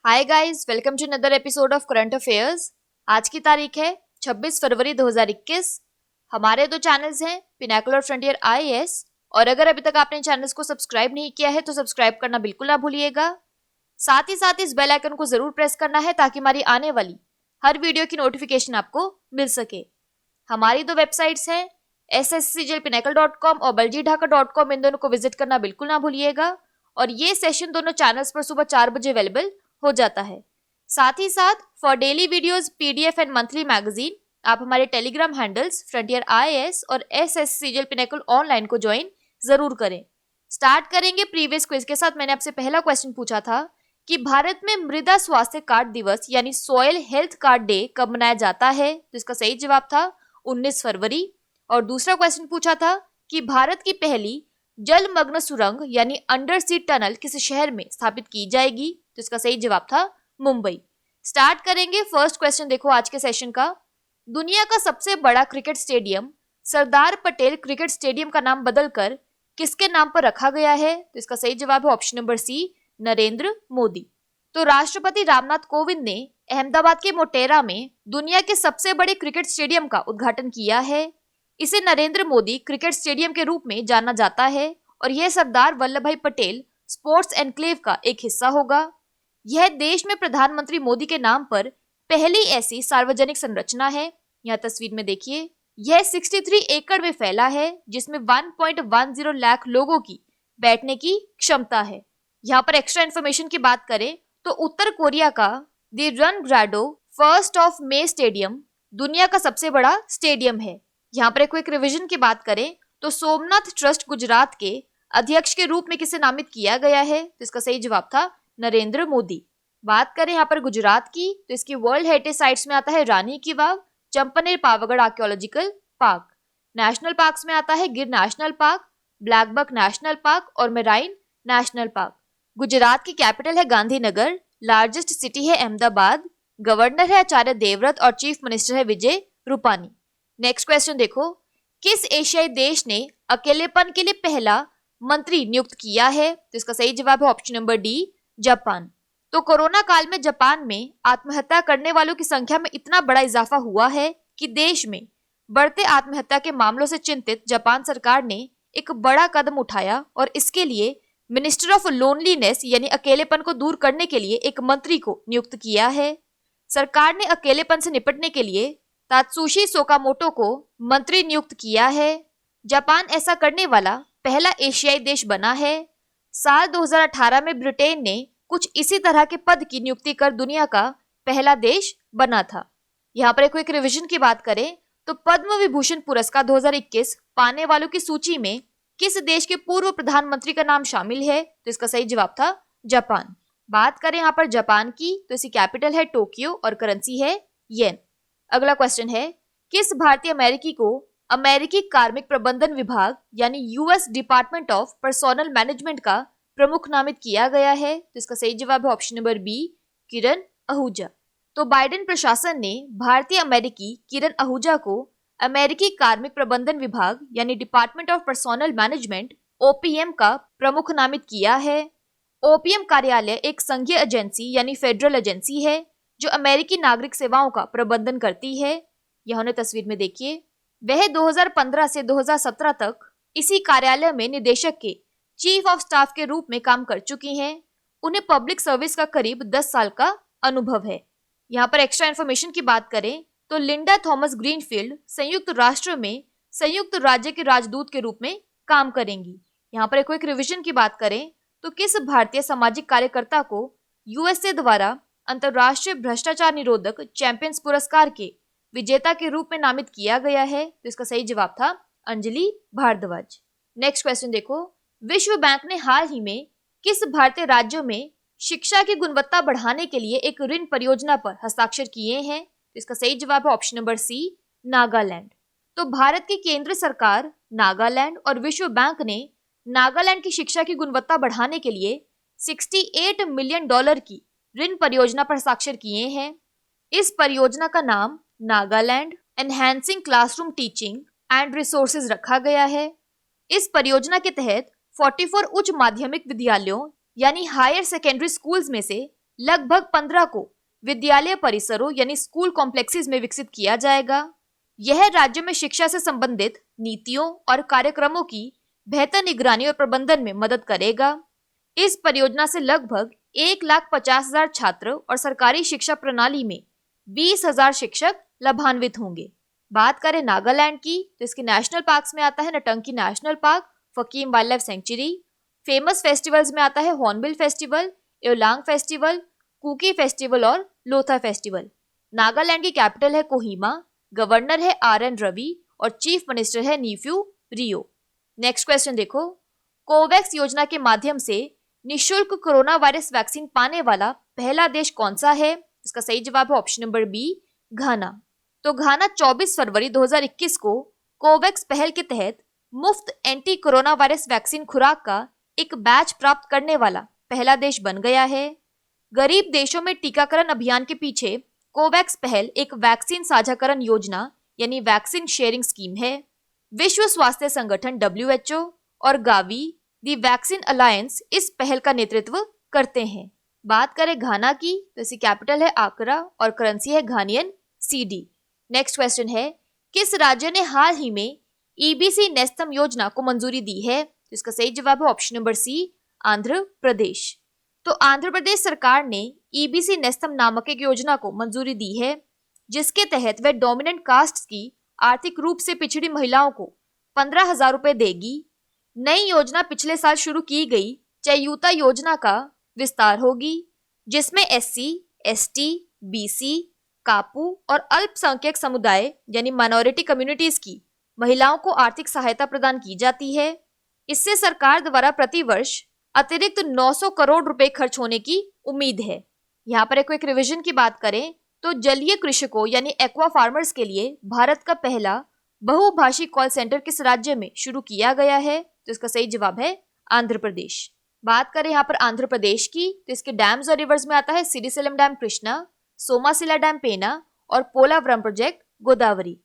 Hi guys, welcome to another episode of current affairs. आज की तारीख है 26 फरवरी 2021। हमारे दो चैनल्स हैं, पिनाकल और फ्रंटियर आईएएस। और अगर अभी तक आपने चैनल्स को सब्सक्राइब नहीं किया है तो सब्सक्राइब करना बिल्कुल ना भूलिएगा। साथ ही साथ इस बेल आइकन को जरूर प्रेस करना है ताकि हमारी आने वाली हर वीडियो की नोटिफिकेशन आपको मिल सके। हमारी दो वेबसाइट्स हैं, sscjlpinacle.com और baljeedhaka.com। इन दोनों को विजिट करना बिल्कुल ना भूलिएगा। और ये सेशन दोनों चैनल्स पर सुबह 4 बजे अवेलेबल हो जाता है। साथ ही साथ for daily videos, PDF and monthly magazine आप हमारे टेलीग्राम हैंडल्स फ्रंटियर आईएएस और एसएससीजीएल पिनाकल ऑनलाइन को ज्वाइन जरूर करें। स्टार्ट करेंगे प्रीवियस क्विज के साथ। मैंने आपसे पहला क्वेश्चन पूछा था कि भारत में मृदा स्वास्थ्य कार्ड दिवस यानी सॉइल हेल्थ कार्ड डे कब मनाया जाता है, तो इसका सही जवाब था 19 फरवरी। और दूसरा क्वेश्चन पूछा था कि भारत की पहली जलमग्न सुरंग यानी अंडर सी टनल किस शहर में स्थापित की जाएगी, तो इसका सही जवाब था मुंबई। स्टार्ट करेंगे फर्स्ट क्वेश्चन। देखो आज के सेशन का, दुनिया का सबसे बड़ा cricket stadium Sardar Patel cricket stadium का नाम बदलकर किसके नाम पर रखा गया है, तो इसका सही जवाब है option number C, Narendra Modi. तो राष्ट्रपति रामनाथ कोविंद ने अहमदाबाद के मोटेरा में दुनिया के सबसे बड़े क्रिकेट स्टेडियम का उद्घाटन किया है। इसे नरेंद्र मोदी क्रिकेट स्टेडियम के रूप में जाना जाता है और यह सरदार वल्लभ भाई पटेल स्पोर्ट्स एनक्लेव का एक हिस्सा होगा। यह देश में प्रधानमंत्री मोदी के नाम पर पहली ऐसी सार्वजनिक संरचना है। यह तस्वीर में देखिए, यह 63 एकड़ में फैला है जिसमें 1.10 लाख लोगों की बैठने की क्षमता है। यहाँ पर एक्स्ट्रा इन्फॉर्मेशन की बात करें तो उत्तर कोरिया का दी रनग्राडो फर्स्ट ऑफ मे स्टेडियम दुनिया का सबसे बड़ा स्टेडियम है। यहाँ पर एक क्विक रिवीजन की बात करें तो सोमनाथ ट्रस्ट गुजरात के अध्यक्ष के रूप में किसे नामित किया गया है, तो इसका सही जवाब था नरेंद्र मोदी। बात करें यहाँ पर गुजरात की तो इसकी वर्ल्ड हेरिटेज साइट्स में आता है Rani ki Vav, Champaner Pavagadh archaeological park. National parks में आता है Gir national park, blackbuck national park और मेराइन नेशनल पार्क। गुजरात की कैपिटल है गांधीनगर, लार्जेस्ट सिटी है अहमदाबाद, गवर्नर है आचार्य देवव्रत और चीफ मिनिस्टर है विजय रूपानी। नेक्स्ट क्वेश्चन देखो, किस एशियाई देश ने अकेलेपन के लिए पहला मंत्री नियुक्त किया है, तो इसका सही जवाब है ऑप्शन नंबर डी, जापान। तो कोरोना काल में जापान में आत्महत्या करने वालों की संख्या में इतना बड़ा इजाफा हुआ है कि देश में बढ़ते आत्महत्या के मामलों से चिंतित जापान सरकार ने एक बड़ा कदम उठाया और इसके लिए मिनिस्टर ऑफ लोनलीनेस यानी अकेलेपन को दूर करने के लिए एक मंत्री को नियुक्त किया है। सरकार ने अकेलेपन से निपटने के लिए तात्सुशी सोकामोटो को मंत्री नियुक्त किया है। जापान ऐसा करने वाला पहला एशियाई देश बना है। साल 2018 में ब्रिटेन ने कुछ इसी तरह के पद की नियुक्ति कर दुनिया का पहला देश बना था। यहाँ पर एक रिवीजन की बात करें तो पद्म विभूषण पुरस्कार 2021 पाने वालों की सूची में किस देश के पूर्व प्रधानमंत्री का नाम शामिल है, तो इसका सही जवाब था जापान। बात करें यहाँ पर जापान की तो इसकी कैपिटल है टोक्यो और करेंसी है येन। अगला क्वेश्चन है, किस भारतीय अमेरिकी को अमेरिकी कार्मिक प्रबंधन विभाग यानी US department of personnel management का प्रमुख नामित किया गया है, तो इसका सही जवाब है ऑप्शन नंबर बी, किरण आहूजा। तो बाइडेन प्रशासन ने भारतीय अमेरिकी किरण आहूजा को अमेरिकी कार्मिक प्रबंधन विभाग यानी department of personnel management OPM का प्रमुख नामित किया है। ओपीएम कार्यालय एक संघीय एजेंसी यानी फेडरल एजेंसी है जो अमेरिकी नागरिक सेवाओं का प्रबंधन करती है। यह उन्हें तस्वीर में देखिए, वह 2015 से 2017 तक इसी कार्यालय में निदेशक के चीफ ऑफ स्टाफ के रूप में काम कर चुकी हैं। उन्हें पब्लिक सर्विस का करीब 10 साल का अनुभव है। यहाँ पर एक्स्ट्रा इन्फॉर्मेशन की बात करें तो लिंडा थॉमस ग्रीनफील्ड संयुक्त राष्ट्र में संयुक्त राज्य के राजदूत के रूप में काम करेंगी। यहाँ पर एक रिवीजन की बात करें तो किस भारतीय सामाजिक कार्यकर्ता को यूएसए द्वारा अंतर्राष्ट्रीय भ्रष्टाचार निरोधक चैंपियंस पुरस्कार के विजेता के रूप में नामित किया गया है, तो इसका सही जवाब था अंजलि भारद्वाज। नेक्स्ट क्वेश्चन देखो, विश्व बैंक ने हाल ही में किस भारतीय राज्यों में शिक्षा की गुणवत्ता बढ़ाने के लिए एक ऋण परियोजना पर हस्ताक्षर किए हैं, तो इसका सही जवाब है ऑप्शन नंबर सी, नागालैंड। तो भारत की केंद्र सरकार, नागालैंड और विश्व बैंक ने नागालैंड की शिक्षा की गुणवत्ता बढ़ाने के लिए $68 मिलियन की ऋण परियोजना पर हस्ताक्षर किए हैं। इस परियोजना का नाम Nagaland enhancing classroom teaching and resources रखा गया है। इस परियोजना के तहत 44 उच्च माध्यमिक विद्यालयों यानी हायर सेकेंडरी स्कूल्स में से लगभग 15 को विद्यालय परिसरों यानी स्कूल कॉम्प्लेक्सेस में विकसित किया जाएगा। यह राज्य में शिक्षा से संबंधित नीतियों और कार्यक्रमों की बेहतर निगरानी और प्रबंधन में मदद करेगा। इस परियोजना से लगभग 1,50,000 छात्र और सरकारी शिक्षा प्रणाली में 20,000 शिक्षक लाभान्वित होंगे। बात करें नागालैंड की तो इसके नेशनल पार्क्स में आता है Ntangki national park, Fakim wildlife sanctuary. Famous festivals में आता है hornbill festival, Aoleang festival, Kuki festival और लोथा फेस्टिवल। नागालैंड की कैपिटल है कोहिमा, गवर्नर है RN रवि और चीफ मिनिस्टर है नीफ्यू रियो। नेक्स्ट क्वेश्चन देखो, कोवैक्स योजना के माध्यम से निशुल्क कोरोना वायरस वैक्सीन पाने वाला पहला देश कौन सा है? इसका सही जवाब है ऑप्शन नंबर बी, घाना। तो घाना 24 फरवरी 2021 को कोवैक्स पहल के तहत मुफ्त एंटी कोरोना वायरस वैक्सीन खुराक का एक बैच प्राप्त करने वाला पहला देश बन गया है। गरीब देशों में टीकाकरण अभियान के पीछे कोवैक्स पहल एक वैक्सीन साझाकरण योजना यानी वैक्सीन शेयरिंग स्कीम है। विश्व स्वास्थ्य संगठन WHO और गावी दी वैक्सीन अलायंस इस पहल का नेतृत्व करते हैं। बात करें घाना की तो इसकी कैपिटल है आकरा और करेंसी है घानियन CD। नेक्स्ट क्वेश्चन है, किस राज्य ने हाल ही में EBC नेस्तम योजना को मंजूरी दी है? तो इसका सही जवाब है ऑप्शन नंबर सी, आंध्र प्रदेश। तो आंध्र प्रदेश सरकार ने EBC नेस्तम नामक एक योजना को मंजूरी दी है, जिसके तहत वह डोमिनेंट कास्ट की आर्थिक रूप से पिछड़ी महिलाओं को 15,000 रुपए देगी। नई योजना पिछले साल शुरू की गई चयूता योजना का विस्तार होगी, जिसमें SC, ST, BC, कापू और अल्पसंख्यक समुदाय यानी माइनॉरिटी कम्युनिटीज की महिलाओं को आर्थिक सहायता प्रदान की जाती है। इससे सरकार द्वारा प्रतिवर्ष अतिरिक्त 900 करोड़ रुपए खर्च होने की उम्मीद है। यहाँ पर एक रिविजन की बात करें तो जलीय कृषकों यानी एक्वा फार्मर्स के लिए भारत का पहला बहुभाषी कॉल सेंटर किस राज्य में शुरू किया गया है? तो इसका सही जवाब है आंध्र प्रदेश। बात करें यहाँ पर आंध्र प्रदेश की तो इसके डैम्स और रिवर्स में आता है श्रीशैलम डैम कृष्णा, सोमासिला डैम पेना और Polavaram project Godavari.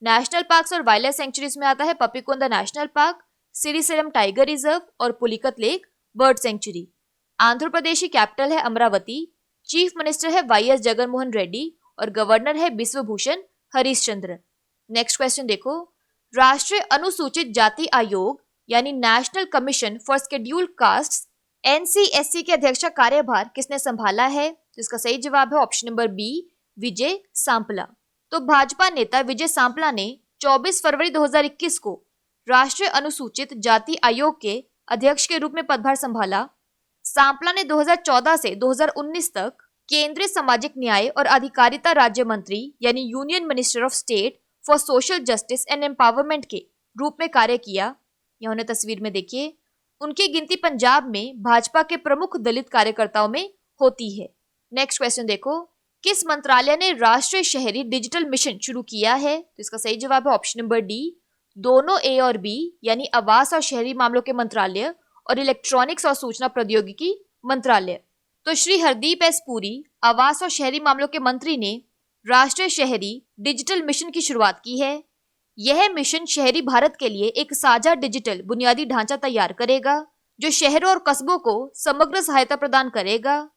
National parks और वाइल्ड लाइफ सेंचुरीज में आता है Papikonda national park, Srisailam tiger reserve और Pulicat lake bird sanctuary. Andhra Pradesh की कैपिटल है अमरावती, चीफ मिनिस्टर है YS जगनमोहन रेड्डी और गवर्नर है बिश्वभूषण हरीश चंद्र। नेक्स्ट क्वेश्चन देखो, राष्ट्रीय अनुसूचित जाति आयोग यानी national commission for scheduled castes NCSC के अध्यक्ष का कार्यभार किसने संभाला है? तो इसका सही जवाब है option number B, Vijay Sampla. तो भाजपा नेता विजय सांपला ने 24 फरवरी 2021 को राष्ट्रीय अनुसूचित जाति आयोग के अध्यक्ष के रूप में पदभार संभाला। सांपला ने 2014 से 2019 तक केंद्रीय सामाजिक न्याय और अधिकारिता राज्य मंत्री यानी union minister of state for social justice and empowerment के रूप में कार्य किया। यह उन्हें तस्वीर में देखिए। उनकी गिनती पंजाब में भाजपा के प्रमुख दलित कार्यकर्ताओं में होती है। नेक्स्ट क्वेश्चन देखो, किस मंत्रालय ने राष्ट्रीय शहरी डिजिटल मिशन शुरू किया है? तो इसका सही जवाब है ऑप्शन नंबर डी, दोनों A और B यानी आवास और शहरी मामलों के मंत्रालय और इलेक्ट्रॉनिक्स और सूचना प्रौद्योगिकी मंत्रालय। तो श्री हरदीप S पुरी आवास और शहरी मामलों के मंत्री ने राष्ट्रीय शहरी डिजिटल मिशन की शुरुआत की है। यह मिशन शहरी भारत के लिए एक साझा डिजिटल बुनियादी ढांचा तैयार करेगा जो शहरों और कस्बों को समग्र सहायता प्रदान करेगा।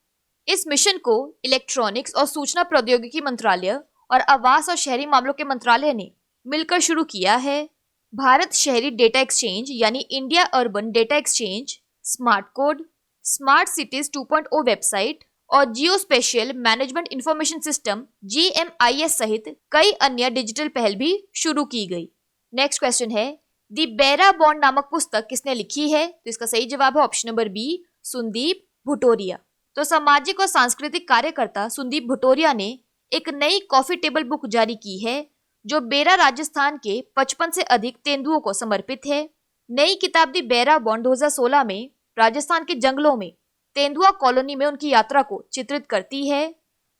इस मिशन को इलेक्ट्रॉनिक्स और सूचना प्रौद्योगिकी मंत्रालय और आवास और शहरी मामलों के मंत्रालय ने मिलकर शुरू किया है। भारत शहरी डेटा एक्सचेंज यानी India urban data exchange, smart code, smart cities 2.0 website और geospatial management information system GMIS सहित कई अन्य डिजिटल पहल भी शुरू की गई। नेक्स्ट क्वेश्चन है, दी बेरा बॉन्ड नामक पुस्तक किसने लिखी है? तो इसका सही जवाब है ऑप्शन नंबर बी, सुंदीप भुटोरिया। तो सामाजिक और सांस्कृतिक कार्यकर्ता सुंदीप भुटोरिया ने एक नई कॉफी टेबल बुक जारी की है जो बेरा राजस्थान के 55 से अधिक तेंदुओं को समर्पित है। नई किताब दी बेरा बॉन्ड 2016 में राजस्थान के जंगलों में तेंदुआ कॉलोनी में उनकी यात्रा को चित्रित करती है।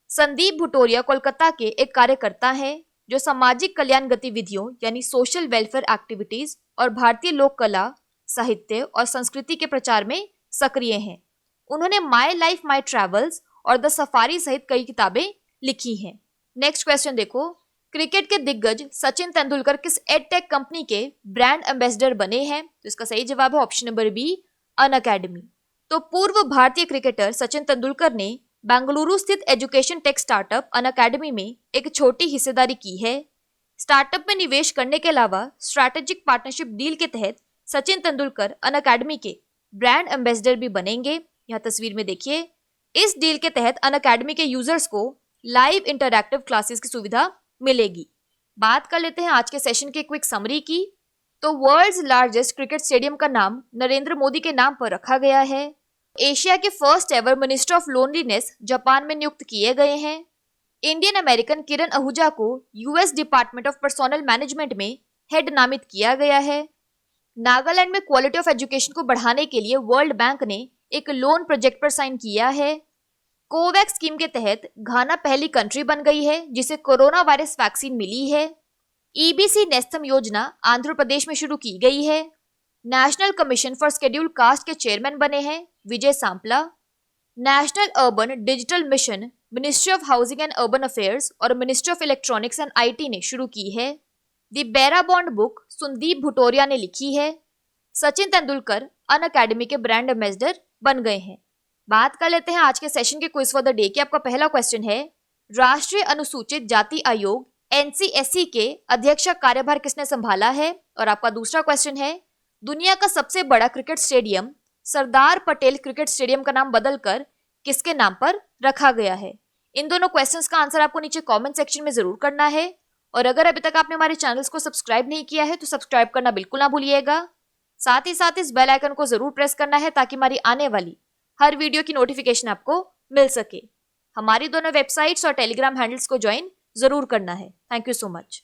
संदीप भुटोरिया कोलकाता के एक कार्यकर्ता है जो सामाजिक कल्याण गतिविधियों यानी सोशल वेलफेयर एक्टिविटीज और भारतीय लोक कला, साहित्य और संस्कृति के प्रचार में सक्रिय हैं। उन्होंने माई लाइफ माई ट्रैवल्स और द सफारी सहित कई किताबें लिखी हैं। नेक्स्ट क्वेश्चन देखो, क्रिकेट के दिग्गज सचिन तेंदुलकर किस एडटेक कंपनी के ब्रांड एम्बेसडर बने हैं? तो इसका सही जवाब है ऑप्शन नंबर बी, अनअकैडमी। तो पूर्व भारतीय क्रिकेटर सचिन तेंदुलकर ने बेंगलुरु स्थित एजुकेशन टेक स्टार्टअप अनअकैडमी में एक छोटी हिस्सेदारी की है। स्टार्टअप में निवेश करने के अलावा स्ट्रैटेजिक पार्टनरशिप डील के तहत सचिन तेंदुलकर अनअकैडमी के ब्रांड एम्बेसडर भी बनेंगे। यह तस्वीर में देखिए। इस डील के तहत अनअकैडमी के यूजर्स को लाइव इंटरैक्टिव क्लासेस की सुविधा मिलेगी। बात कर लेते हैं आज के सेशन के क्विक समरी की। तो वर्ल्ड्स लार्जेस्ट क्रिकेट स्टेडियम का नाम नरेंद्र मोदी के नाम पर रखा गया है। एशिया के first ever minister of loneliness Japan में नियुक्त किए गए हैं। इंडियन अमेरिकन किरण आहूजा को US department of personal management में हेड नामित किया गया है। नागालैंड में क्वालिटी ऑफ एजुकेशन को बढ़ाने के लिए वर्ल्ड बैंक ने एक लोन प्रोजेक्ट पर साइन किया है। कोवैक्स स्कीम के तहत घाना पहली कंट्री बन गई है जिसे कोरोना वायरस वैक्सीन मिली है। ईबीसी नेस्तम योजना आंध्र प्रदेश में शुरू की गई है। National commission for scheduled caste के चेयरमैन बने हैं Vijay Sampla. National urban digital mission ministry of housing and urban affairs और ministry of electronics and IT ने शुरू की है। द बेरा बॉन्ड बुक संदीप भुटोरिया ने लिखी है। सचिन तेंदुलकर अनअकैडमी के ब्रांड एम्बेसडर बन गए हैं। बात कर लेते हैं आज के सेशन के क्विज फॉर द डे की। आपका पहला क्वेश्चन है, राष्ट्रीय अनुसूचित जाति आयोग एनसीएससी के अध्यक्ष का कार्यभार किसने संभाला है? और आपका दूसरा क्वेश्चन है, दुनिया का सबसे बड़ा cricket stadium Sardar Patel cricket stadium का नाम बदलकर किसके नाम पर रखा गया है? इन दोनों क्वेश्चंस का आंसर आपको नीचे कमेंट सेक्शन में जरूर करना है। और अगर अभी तक आपने हमारे चैनल्स को सब्सक्राइब नहीं किया है तो सब्सक्राइब करना बिल्कुल ना भूलिएगा। साथ ही साथ इस बेल आइकन को जरूर प्रेस करना है ताकि हमारी आने वाली हर वीडियो की नोटिफिकेशन आपको मिल सके। हमारी दोनों वेबसाइट्स और टेलीग्राम हैंडल्स को ज्वाइन जरूर करना है। Thank you so much.